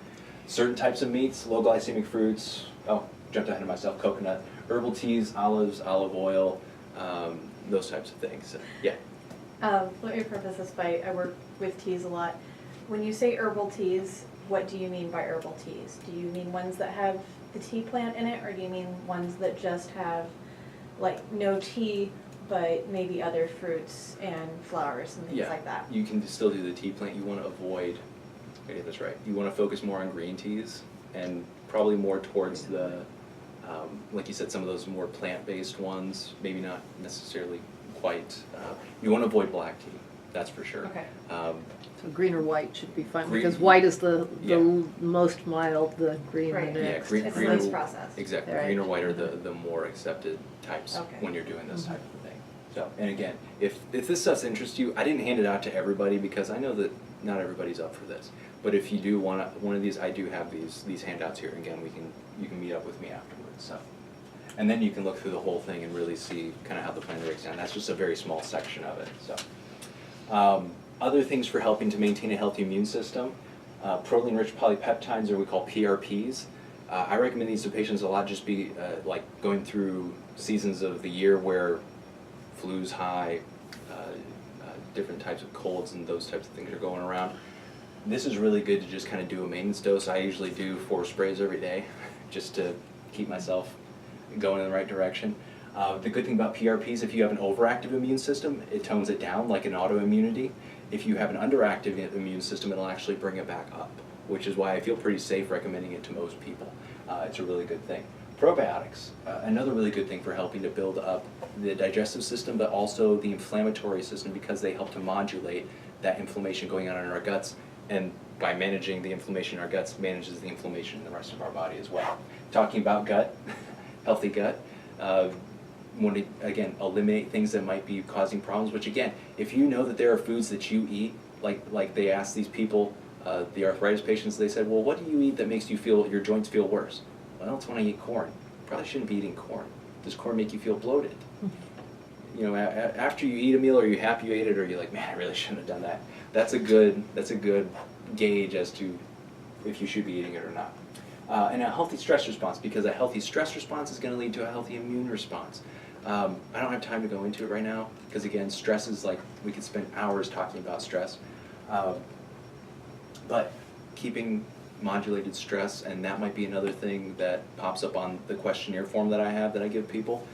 Certain types of meats, low glycemic fruits, jumped ahead of myself, coconut, herbal teas, olives, olive oil, those types of things. So, yeah. Let me preface this by, I work with teas a lot. When you say herbal teas, what do you mean by herbal teas? Do you mean ones that have the tea plant in it, or do you mean ones that just have, like, no tea, but maybe other fruits and flowers and things like that? You can still do the tea plant. You want to avoid, okay, that's right. You want to focus more on green teas and probably more towards the, like you said, some of those more plant-based ones, maybe not necessarily quite, you want to avoid black tea, that's for sure. Okay. So green or white should be fine, Green- because white is the Yeah. most mild, the green Right. the Yeah, next. green, It's green less or, processed. exactly. Right. Green or white are the more accepted types Okay. when you're doing this Mm-hmm. type of thing. So, and again, if this stuff interests you, I didn't hand it out to everybody because I know that not everybody's up for this. But if you do want one of these, I do have these handouts here. Again, you can meet up with me afterwards. So, and then you can look through the whole thing and really see kind of how the plan breaks down. That's just a very small section of it. So, other things for helping to maintain a healthy immune system, protein-rich polypeptides, or we call PRPs. I recommend these to patients a lot, just be like going through seasons of the year where flu's high, different types of colds and those types of things are going around. This is really good to just kind of do a maintenance dose. I usually do 4 sprays every day just to keep myself going in the right direction. The good thing about PRPs, if you have an overactive immune system, it tones it down like an autoimmunity. If you have an underactive immune system, it'll actually bring it back up, which is why I feel pretty safe recommending it to most people. It's a really good thing. Probiotics, another really good thing for helping to build up the digestive system, but also the inflammatory system, because they help to modulate that inflammation going on in our guts, and by managing the inflammation in our guts, manages the inflammation in the rest of our body as well. Talking about gut, healthy gut, want to, again, eliminate things that might be causing problems, which again, if you know that there are foods that you eat, like they asked these people, the arthritis patients, they said, well, what do you eat that makes you feel, your joints feel worse? Well, it's when I eat corn. Probably shouldn't be eating corn. Does corn make you feel bloated? You know, after you eat a meal, are you happy you ate it, or are you like, man, I really shouldn't have done that? That's a good gauge as to if you should be eating it or not. And a healthy stress response, because a healthy stress response is going to lead to a healthy immune response. I don't have time to go into it right now, because again, stress is like, we could spend hours talking about stress. But keeping modulated stress, and that might be another thing that pops up on the questionnaire form that I have that I give people.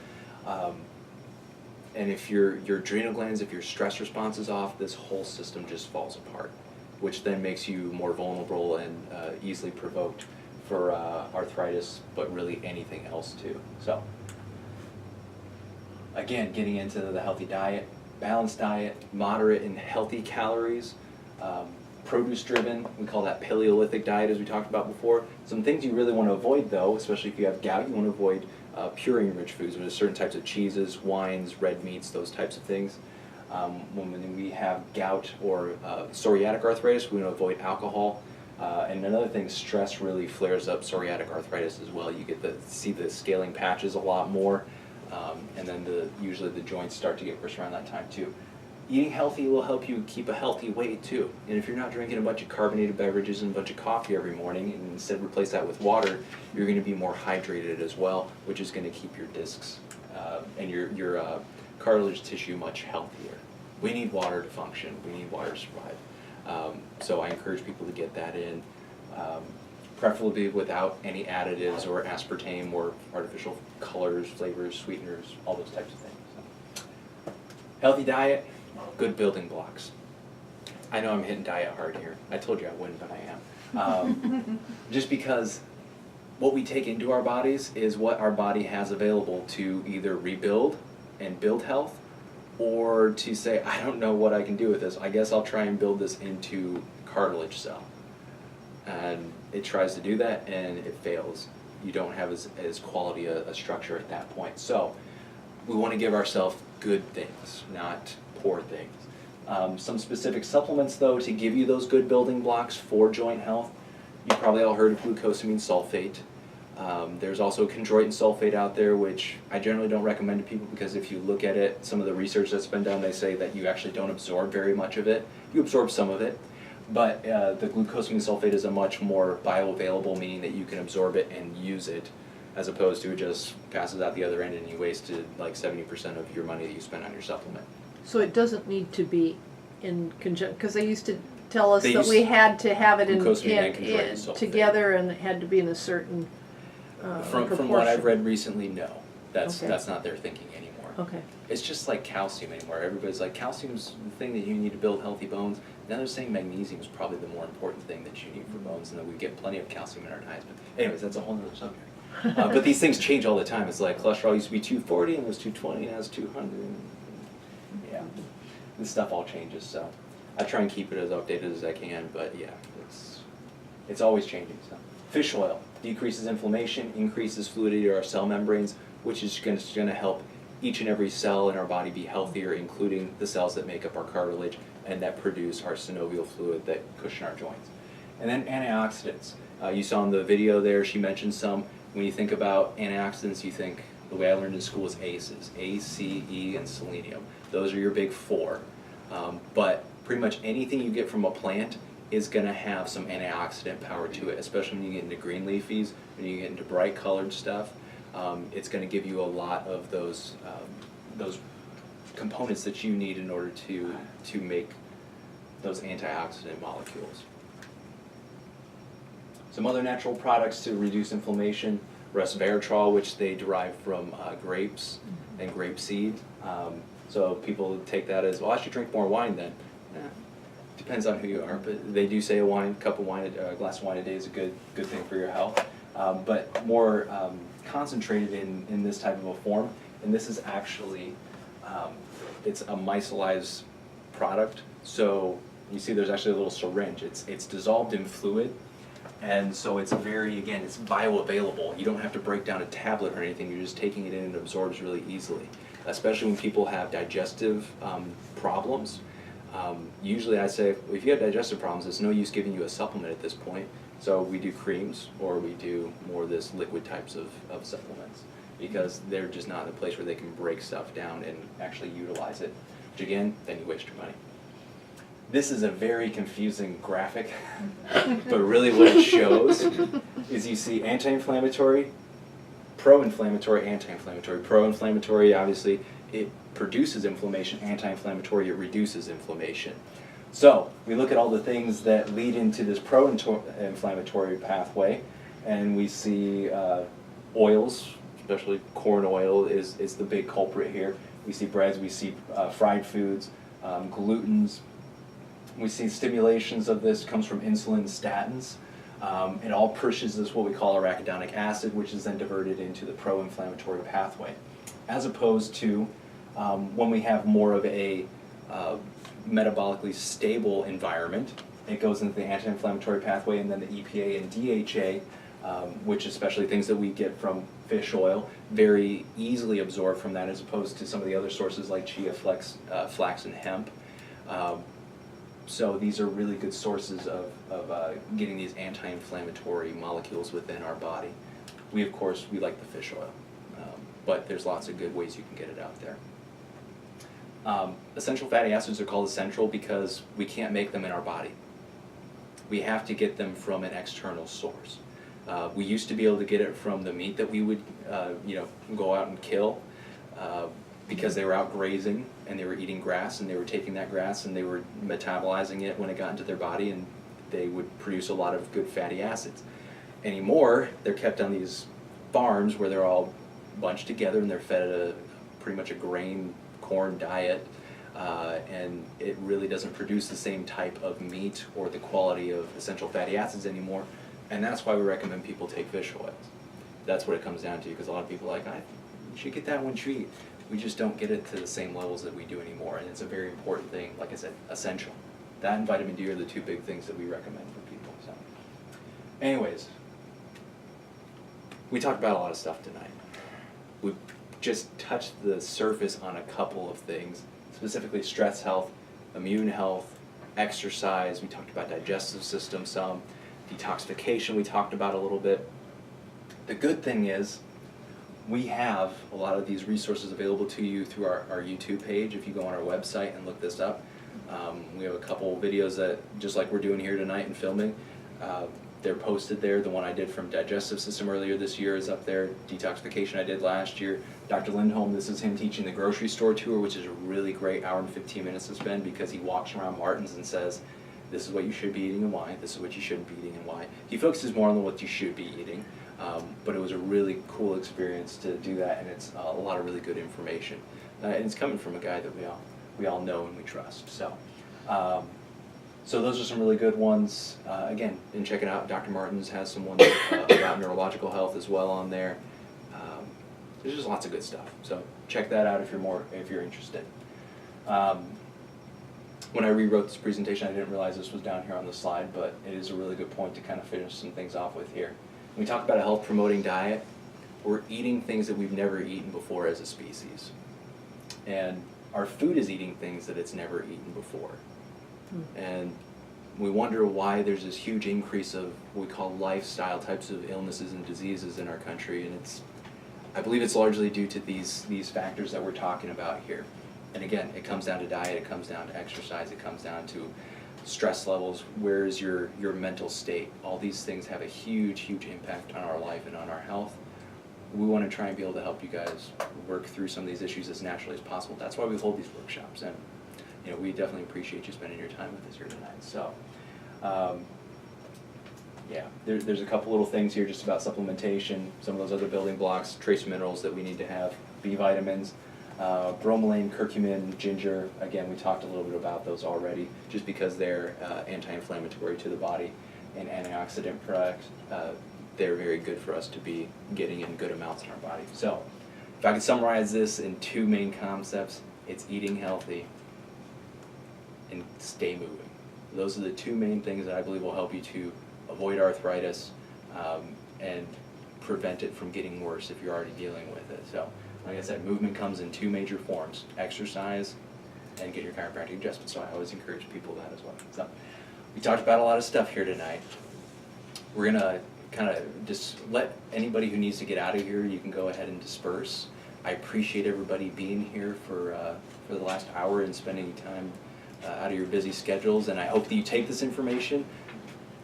And if your adrenal glands, if your stress response is off, this whole system just falls apart, which then makes you more vulnerable and easily provoked for arthritis, but really anything else too. So, again, getting into the healthy diet, balanced diet, moderate and healthy calories, produce-driven, we call that Paleolithic diet as we talked about before. Some things you really want to avoid though, especially if you have gout, you want to avoid purine-rich foods, which are certain types of cheeses, wines, red meats, those types of things. When we have gout or psoriatic arthritis, we want to avoid alcohol. And another thing, stress really flares up psoriatic arthritis as well. You get see the scaling patches a lot more, and then usually the joints start to get worse around that time too. Eating healthy will help you keep a healthy weight too. And if you're not drinking a bunch of carbonated beverages and a bunch of coffee every morning, and instead replace that with water, you're going to be more hydrated as well, which is going to keep your discs and your cartilage tissue much healthier. We need water to function. We need water to survive. So I encourage people to get that in, preferably without any additives or aspartame or artificial colors, flavors, sweeteners, all those types of things. So, healthy diet, good building blocks. I know I'm hitting diet hard here. I told you I wouldn't, but I am. Just because what we take into our bodies is what our body has available to either rebuild and build health, or to say, I don't know what I can do with this. I guess I'll try and build this into cartilage cell. And it tries to do that, and it fails. You don't have as quality a structure at that point. So we want to give ourselves good things, not poor things. Some specific supplements, though, to give you those good building blocks for joint health. You probably all heard of glucosamine sulfate. There's also chondroitin sulfate out there, which I generally don't recommend to people because if you look at it, some of the research that's been done, they say that you actually don't absorb very much of it. You absorb some of it, but the glucosamine sulfate is a much more bioavailable, meaning that you can absorb it and use it, as opposed to it just passes out the other end and you wasted like 70% of your money that you spent on your supplement. So it doesn't need to be in conjunction, because they used to tell us They that used we had to have it glucosamine and chondroitin in sulfate. together, and it had to be in a certain From what I've read recently, no. That's Okay. that's not their thinking anymore. Okay. It's just like calcium anymore. Everybody's like, calcium's the thing that you need to build healthy bones. Now they're saying magnesium is probably the more important thing that you need for bones, and that we get plenty of calcium in our diets. But anyways, that's a whole other subject. But these things change all the time. It's like cholesterol used to be 240 and it was 220, now it's 200. Yeah, this stuff all changes. So I try and keep it as updated as I can. But yeah, it's always changing. So fish oil decreases inflammation, increases fluidity to our cell membranes, which is going to help each and every cell in our body be healthier, including the cells that make up our cartilage and that produce our synovial fluid that cushion our joints. And then antioxidants. You saw in the video there, she mentioned some. When you think about antioxidants, you think, the way I learned in school is ACEs, A, C, E, and selenium. Those are your big four. But pretty much anything you get from a plant is going to have some antioxidant power to it, especially when you get into green leafies, when you get into bright colored stuff. It's going to give you a lot of those components that you need in order to make those antioxidant molecules. Some other natural products to reduce inflammation: resveratrol, which they derive from grapes and grapeseed. So people take that as, well, I should drink more wine then. Depends on who you are, but they do say a glass of wine a day is a good thing for your health. But more concentrated in this type of a form, and this is actually it's a micellized product. So you see, there's actually a little syringe. It's dissolved in fluid, and so it's it's bioavailable. You don't have to break down a tablet or anything. You're just taking it in and it absorbs really easily. Especially when people have digestive problems. Usually I say, if you have digestive problems, it's no use giving you a supplement at this point. So we do creams, or we do more of this liquid types of supplements, because they're just not in a place where they can break stuff down and actually utilize it, which again, then you waste your money. This is a very confusing graphic, but really what it shows is you see anti-inflammatory, pro-inflammatory, anti-inflammatory. Pro-inflammatory, obviously, it produces inflammation. Anti-inflammatory, it reduces inflammation. So we look at all the things that lead into this pro-inflammatory pathway, and we see oils, especially corn oil is the big culprit here. We see breads, we see fried foods, glutens. We see stimulations of this comes from insulin and statins. It all pushes this what we call arachidonic acid, which is then diverted into the pro-inflammatory pathway. As opposed to when we have more of a metabolically stable environment, it goes into the anti-inflammatory pathway, and then the EPA and DHA, which especially things that we get from fish oil, very easily absorbed from that, as opposed to some of the other sources like chia, flax, and hemp. So these are really good sources of getting these anti-inflammatory molecules within our body. We like the fish oil, but there's lots of good ways you can get it out there. Essential fatty acids are called essential because we can't make them in our body. We have to get them from an external source. We used to be able to get it from the meat that we would go out and kill because they were out grazing, and they were eating grass, and they were taking that grass and they were metabolizing it when it got into their body, and they would produce a lot of good fatty acids. Anymore, they're kept on these farms where they're all bunched together and they're fed pretty much a grain corn diet, and it really doesn't produce the same type of meat or the quality of essential fatty acids anymore, and that's why we recommend people take fish oils. That's what it comes down to, because a lot of people are like, you should get that one treat. We just don't get it to the same levels that we do anymore, and it's a very important thing, like I said, essential. That and vitamin D are the two big things that we recommend for people. So, anyways, we talked about a lot of stuff tonight. We just touched the surface on a couple of things, specifically stress health, immune health, exercise. We talked about digestive system some, detoxification we talked about a little bit. The good thing is we have a lot of these resources available to you through our YouTube page. If you go on our website and look this up, we have a couple videos that, just like we're doing here tonight and filming, they're posted there. The one I did from Digestive System earlier this year is up there. Detoxification I did last year. Dr. Lindholm, this is him teaching the grocery store tour, which is a really great hour and 15 minutes to spend, because he walks around Martin's and says, this is what you should be eating and why, this is what you shouldn't be eating and why. He focuses more on what you should be eating, but it was a really cool experience to do that, and it's a lot of really good information. And it's coming from a guy that we all know and we trust. So those are some really good ones. Again, and check it out. Dr. Martin's has some ones about neurological health as well on there. There's just lots of good stuff. So check that out if you're interested. When I rewrote this presentation, I didn't realize this was down here on the slide, but it is a really good point to kind of finish some things off with here. When we talk about a health-promoting diet, we're eating things that we've never eaten before as a species. And our food is eating things that it's never eaten before. And we wonder why there's this huge increase of what we call lifestyle types of illnesses and diseases in our country, and I believe it's largely due to these factors that we're talking about here. And again, it comes down to diet, it comes down to exercise, it comes down to stress levels, where is your mental state. All these things have a huge, huge impact on our life and on our health. We want to try and be able to help you guys work through some of these issues as naturally as possible. That's why we hold these workshops, and we definitely appreciate you spending your time with us here tonight. So, there's a couple little things here just about supplementation, some of those other building blocks, trace minerals that we need to have, B vitamins, bromelain, curcumin, ginger. Again, we talked a little bit about those already, just because they're anti-inflammatory to the body and antioxidant products. They're very good for us to be getting in good amounts in our body. So, if I could summarize this in two main concepts, it's eating healthy and stay moving. Those are the two main things that I believe will help you to avoid arthritis and prevent it from getting worse if you're already dealing with it. So, like I said, movement comes in two major forms: exercise and get your chiropractic adjustment. So I always encourage people that as well. So we talked about a lot of stuff here tonight. We're gonna kind of just let anybody who needs to get out of here, you can go ahead and disperse. I appreciate everybody being here for the last hour and spending time out of your busy schedules, and I hope that you take this information,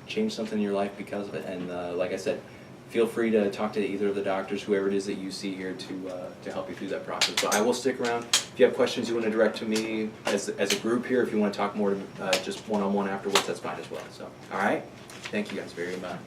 change something in your life because of it, and like I said, feel free to talk to either of the doctors, whoever it is that you see here, to help you through that process. But I will stick around. If you have questions you want to direct to me as a group here, if you want to talk more just one-on-one afterwards, that's fine as well. So, all right? Thank you guys very much.